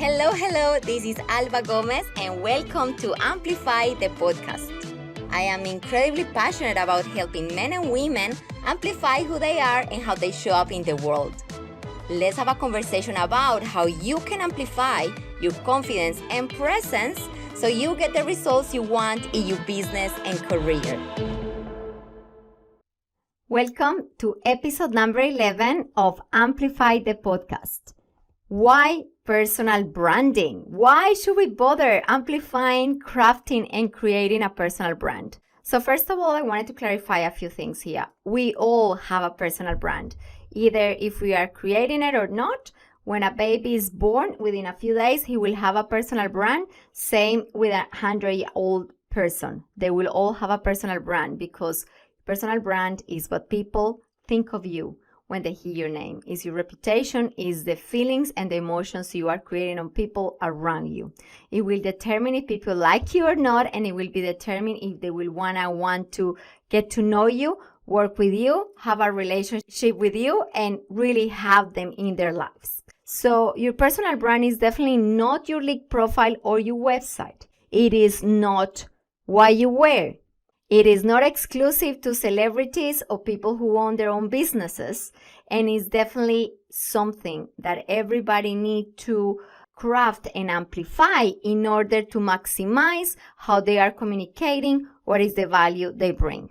Hello, this is Alba Gomez and welcome to Amplify the podcast. I am incredibly passionate about helping men and women amplify who they are and how they show up in the world. Let's have a conversation about how you can amplify your confidence and presence so you get the results you want in your business and career. Welcome to episode number 11 of Amplify the podcast. Why personal branding? Why should we bother amplifying, crafting, and creating a personal brand? So first of all, I wanted to clarify a few things here. We all have a personal brand, either if we are creating it or not. When a baby is born, within a few days, he will have a personal brand. Same with a 100-year-old person. They will all have a personal brand because personal brand is what people think of you when they hear your name. Is your reputation, is the feelings and the emotions you are creating on people around you. It will determine if people like you or not, and it will be determined if they will want to get to know you, work with you, have a relationship with you, and really have them in their lives. So your personal brand is definitely not your LinkedIn profile or your website. It is not what you wear. It is not exclusive to celebrities or people who own their own businesses, and it's definitely something that everybody needs to craft and amplify in order to maximize how they are communicating, what is the value they bring.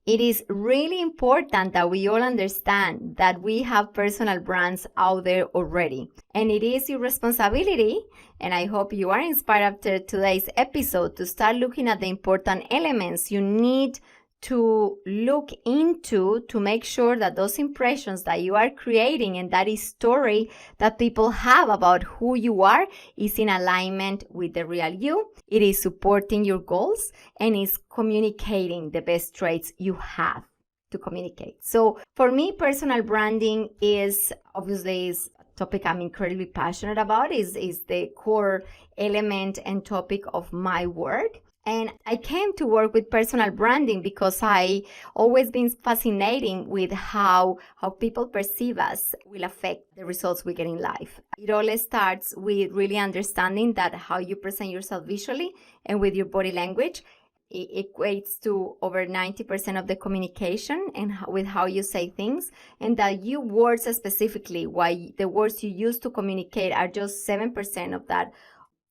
It is really important that we all understand that we have personal brands out there already. And it is your responsibility, and I hope you are inspired after today's episode, to start looking at the important elements you need to look into to make sure that those impressions that you are creating and that story that people have about who you are is in alignment with the real you. It is supporting your goals and is communicating the best traits you have to communicate. So for me, personal branding is obviously a topic I'm incredibly passionate about, is the core element and topic of my work. And I came to work with personal branding because I always been fascinated with how people perceive us will affect the results we get in life. It all starts with really understanding that how you present yourself visually and with your body language, it equates to over 90% of the communication and with how you say things, and that your words specifically, why the words you use to communicate are just 7% of that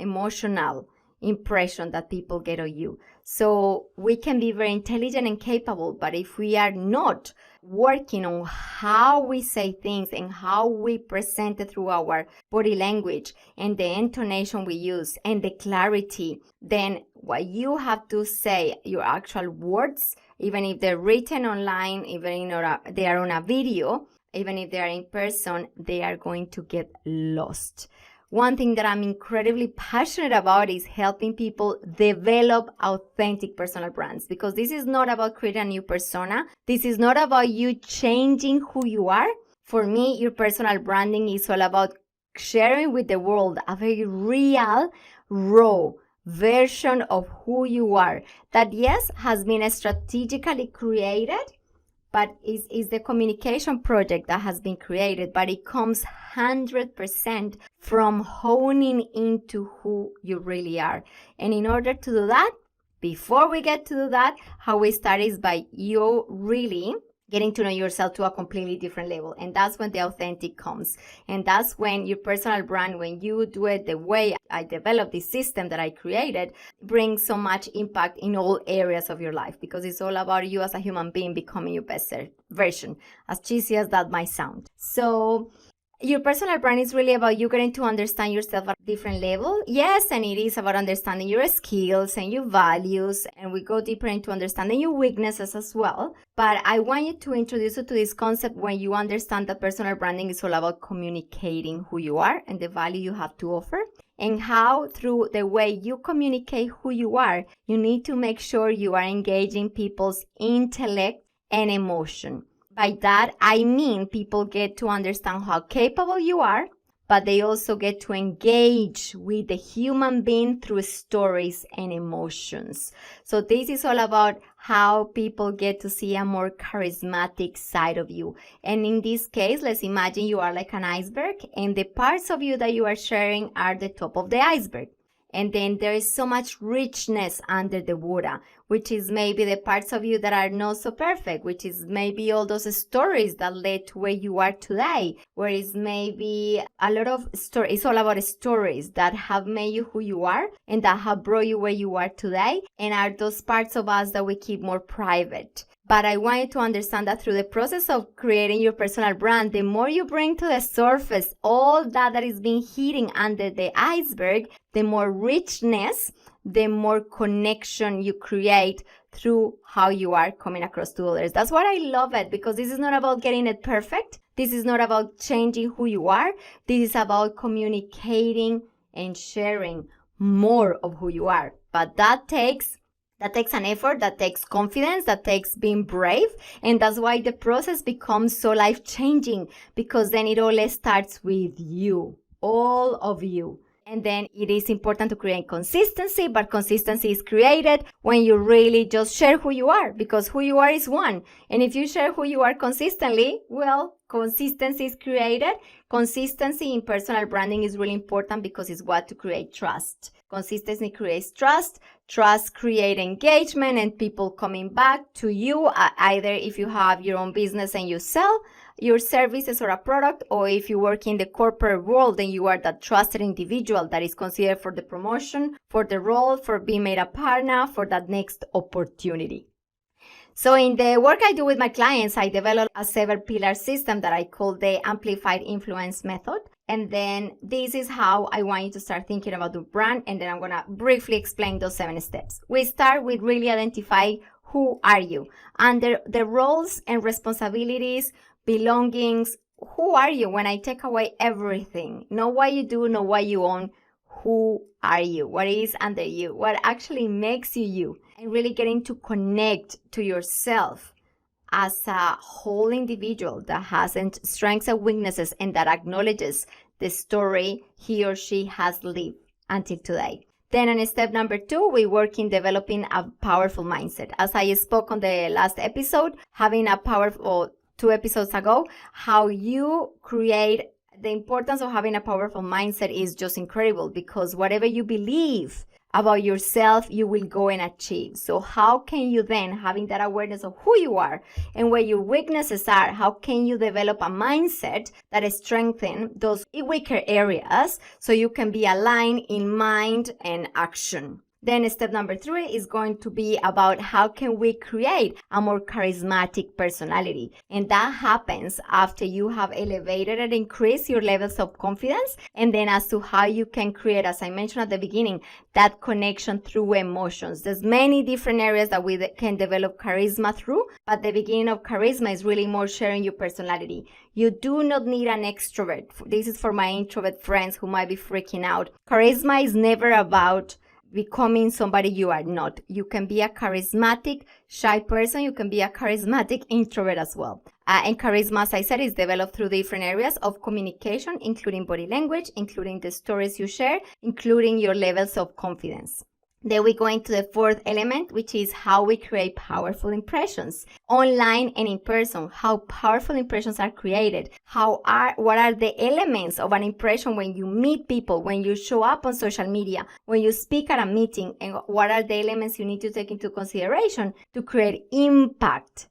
emotional impression that people get of you. So we can be very intelligent and capable, but if we are not working on how we say things and how we present it through our body language and the intonation we use and the clarity, then what you have to say, your actual words, even if they're written online, even if they are on a video, even if they are in person, they are going to get lost. One thing that I'm incredibly passionate about is helping people develop authentic personal brands, because this is not about creating a new persona. This is not about you changing who you are. For me, your personal branding is all about sharing with the world a very real, raw version of who you are that, yes, has been strategically created, but is the communication project that has been created, but it comes 100% from honing into who you really are. And in order to do that, before we get to do that, how we start is by you really getting to know yourself to a completely different level. And that's when the authentic comes. And that's when your personal brand, when you do it the way I developed this system that I created, brings so much impact in all areas of your life, because it's all about you as a human being becoming your best version, as cheesy as that might sound. So your personal brand is really about you getting to understand yourself at a different level. Yes, and it is about understanding your skills and your values, and we go deeper into understanding your weaknesses as well. But I want you to introduce you to this concept when you understand that personal branding is all about communicating who you are and the value you have to offer, and how through the way you communicate who you are, you need to make sure you are engaging people's intellect and emotion. By that, I mean people get to understand how capable you are, but they also get to engage with the human being through stories and emotions. So this is all about how people get to see a more charismatic side of you. And in this case, let's imagine you are like an iceberg, and the parts of you that you are sharing are the top of the iceberg. And then there is so much richness under the water, which is maybe the parts of you that are not so perfect, which is maybe all those stories that led to where you are today, where it's maybe a lot of stories. It's all about stories that have made you who you are and that have brought you where you are today, and are those parts of us that we keep more private. But I want you to understand that through the process of creating your personal brand, the more you bring to the surface all that is being hidden under the iceberg, the more richness, the more connection you create through how you are coming across to others. That's why I love it, because this is not about getting it perfect. This is not about changing who you are. This is about communicating and sharing more of who you are. But that takes an effort, that takes confidence, that takes being brave. And that's why the process becomes so life-changing, because then it all starts with you, all of you. And then it is important to create consistency, but consistency is created when you really just share who you are, because who you are is one. And if you share who you are consistently, well, consistency is created. Consistency in personal branding is really important because it's what to create trust. Consistency creates trust. Trust creates engagement and people coming back to you, either if you have your own business and you sell your services or a product, or if you work in the corporate world, then you are that trusted individual that is considered for the promotion, for the role, for being made a partner, for that next opportunity. So in the work I do with my clients, I develop a 7-pillar system that I call the Amplified Influence Method. And then this is how I want you to start thinking about the brand. And then I'm going to briefly explain those 7 steps. We start with really identifying who are you under the roles and responsibilities, belongings. Who are you when I take away everything? Not what you do, not what you own. Who are you? What is under you? What actually makes you you? And really getting to connect to yourself as a whole individual that has strengths and weaknesses and that acknowledges the story he or she has lived until today. Then in step number 2, we work in developing a powerful mindset. As I spoke on the last episode, having a powerful 2 episodes ago, how you create the importance of having a powerful mindset is just incredible, because whatever you believe about yourself, you will go and achieve. So how can you then, having that awareness of who you are and where your weaknesses are, how can you develop a mindset that strengthens those weaker areas so you can be aligned in mind and action? Then step number 3 is going to be about how can we create a more charismatic personality. And that happens after you have elevated and increased your levels of confidence. And then as to how you can create, as I mentioned at the beginning, that connection through emotions. There's many different areas that we can develop charisma through, but the beginning of charisma is really more sharing your personality. You do not need an extrovert. This is for my introvert friends who might be freaking out. Charisma is never about becoming somebody you are not. You can be a charismatic, shy person. You can be a charismatic introvert as well. And charisma, as I said, is developed through different areas of communication, including body language, including the stories you share, including your levels of confidence. Then we go into the 4th element, which is how we create powerful impressions online and in person. How powerful impressions are created. What are the elements of an impression when you meet people, when you show up on social media, when you speak at a meeting, and what are the elements you need to take into consideration to create impact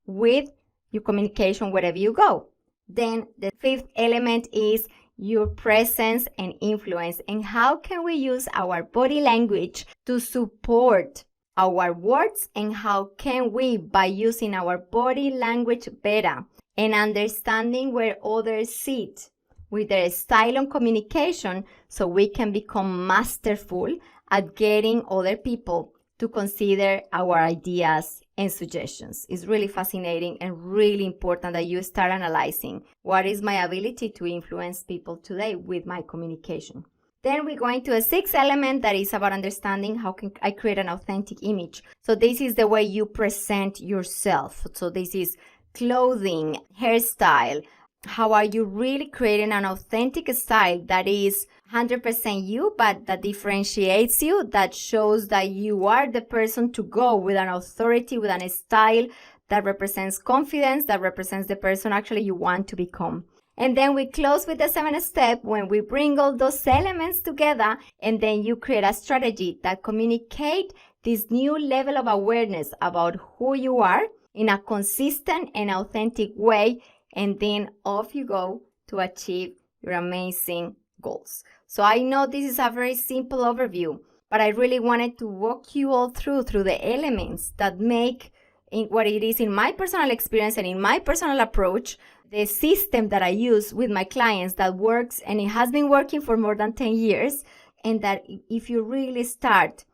with your communication wherever you go. Then the 5th element is your presence and influence, and how can we use our body language to support our words, and how can we, by using our body language better and understanding where others sit with their style of communication, so we can become masterful at getting other people to consider our ideas and suggestions. It's really fascinating and really important that you start analyzing what is my ability to influence people today with my communication. Then we go into a 6th element that is about understanding how can I create an authentic image. So this is the way you present yourself. So this is clothing, hairstyle, How are you really creating an authentic style that is 100% you, but that differentiates you, that shows that you are the person to go with an authority, with a style that represents confidence, that represents the person actually you want to become. And then we close with the 7th step when we bring all those elements together, and then you create a strategy that communicate this new level of awareness about who you are in a consistent and authentic way, and then off you go to achieve your amazing goals. So I know this is a very simple overview, but I really wanted to walk you all through the elements that make what it is in my personal experience and in my personal approach, the system that I use with my clients that works, and it has been working for more than 10 years, and that if you really start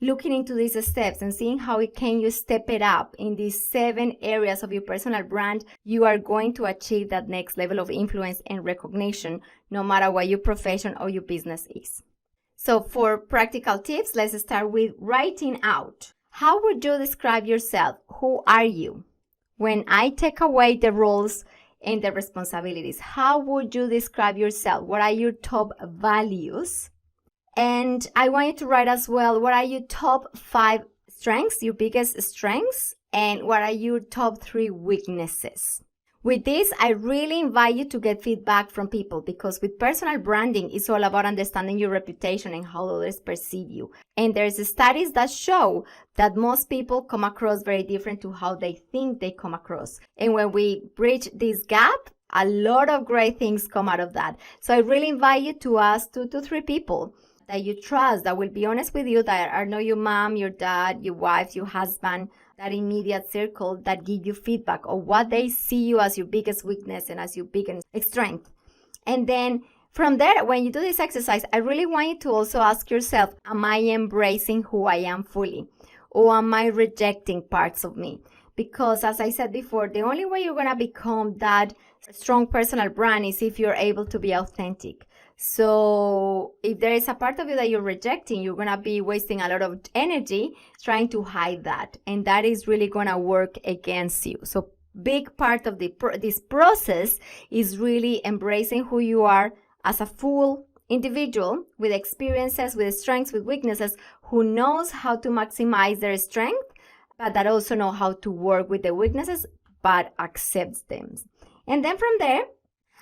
looking into these steps and seeing how can you step it up in these 7 areas of your personal brand, you are going to achieve that next level of influence and recognition, no matter what your profession or your business is. So for practical tips, let's start with writing out. How would you describe yourself? Who are you? When I take away the roles and the responsibilities, how would you describe yourself? What are your top values? And I want you to write as well, what are your top 5 strengths, your biggest strengths, and what are your top 3 weaknesses? With this, I really invite you to get feedback from people, because with personal branding, it's all about understanding your reputation and how others perceive you. And there's studies that show that most people come across very different to how they think they come across. And when we bridge this gap, a lot of great things come out of that. So I really invite you to ask 2 to 3 people that you trust, that will be honest with you, that are not your mom, your dad, your wife, your husband, that immediate circle that give you feedback of what they see you as your biggest weakness and as your biggest strength. And then from there, when you do this exercise, I really want you to also ask yourself, am I embracing who I am fully? Or am I rejecting parts of me? Because as I said before, the only way you're going to become that strong personal brand is if you're able to be authentic. So if there is a part of you that you're rejecting, you're going to be wasting a lot of energy trying to hide that. And that is really going to work against you. So big part of this process is really embracing who you are as a full individual with experiences, with strengths, with weaknesses, who knows how to maximize their strength, but that also know how to work with the weaknesses, but accepts them. And then from there,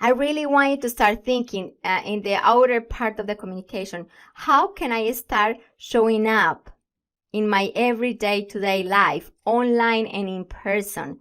I really want you to start thinking in the outer part of the communication, how can I start showing up in my everyday today life, online and in person,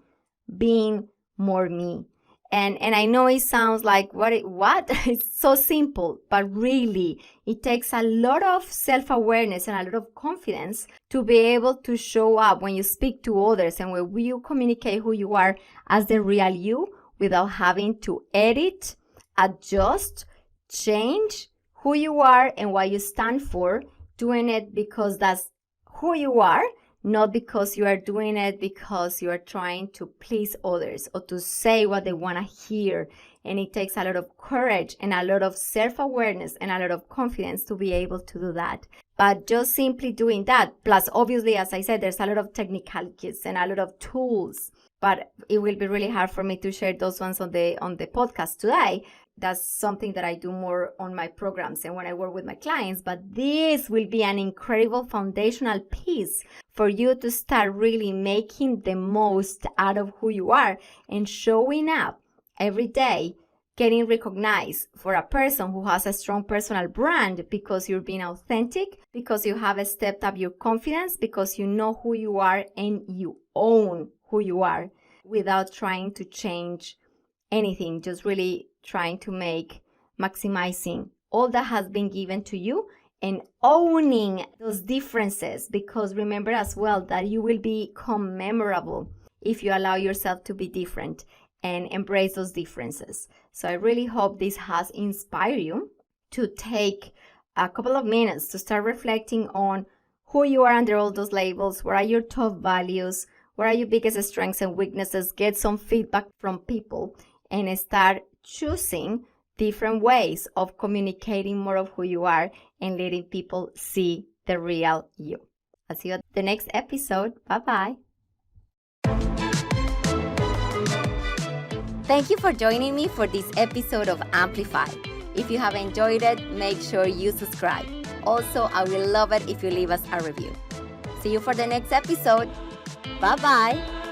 being more me? And I know it sounds like, what? It's so simple, but really, it takes a lot of self-awareness and a lot of confidence to be able to show up when you speak to others and when you communicate who you are as the real you, without having to edit, adjust, change who you are and what you stand for, doing it because that's who you are, not because you are doing it because you are trying to please others or to say what they want to hear. And it takes a lot of courage and a lot of self-awareness and a lot of confidence to be able to do that. But just simply doing that, plus obviously, as I said, there's a lot of technicalities and a lot of tools, but it will be really hard for me to share those ones on the podcast today. That's something that I do more on my programs and when I work with my clients. But this will be an incredible foundational piece for you to start really making the most out of who you are and showing up every day, getting recognized for a person who has a strong personal brand because you're being authentic, because you have stepped up your confidence, because you know who you are and you own who you are without trying to change anything, just really trying to maximizing all that has been given to you and owning those differences, because remember as well that you will become memorable if you allow yourself to be different and embrace those differences. So I really hope this has inspired you to take a couple of minutes to start reflecting on who you are under all those labels, what are your top values, what are your biggest strengths and weaknesses, get some feedback from people, and start choosing different ways of communicating more of who you are and letting people see the real you. I'll see you at the next episode. Bye-bye. Thank you for joining me for this episode of Amplify. If you have enjoyed it, make sure you subscribe. Also, I will love it if you leave us a review. See you for the next episode. Bye-bye.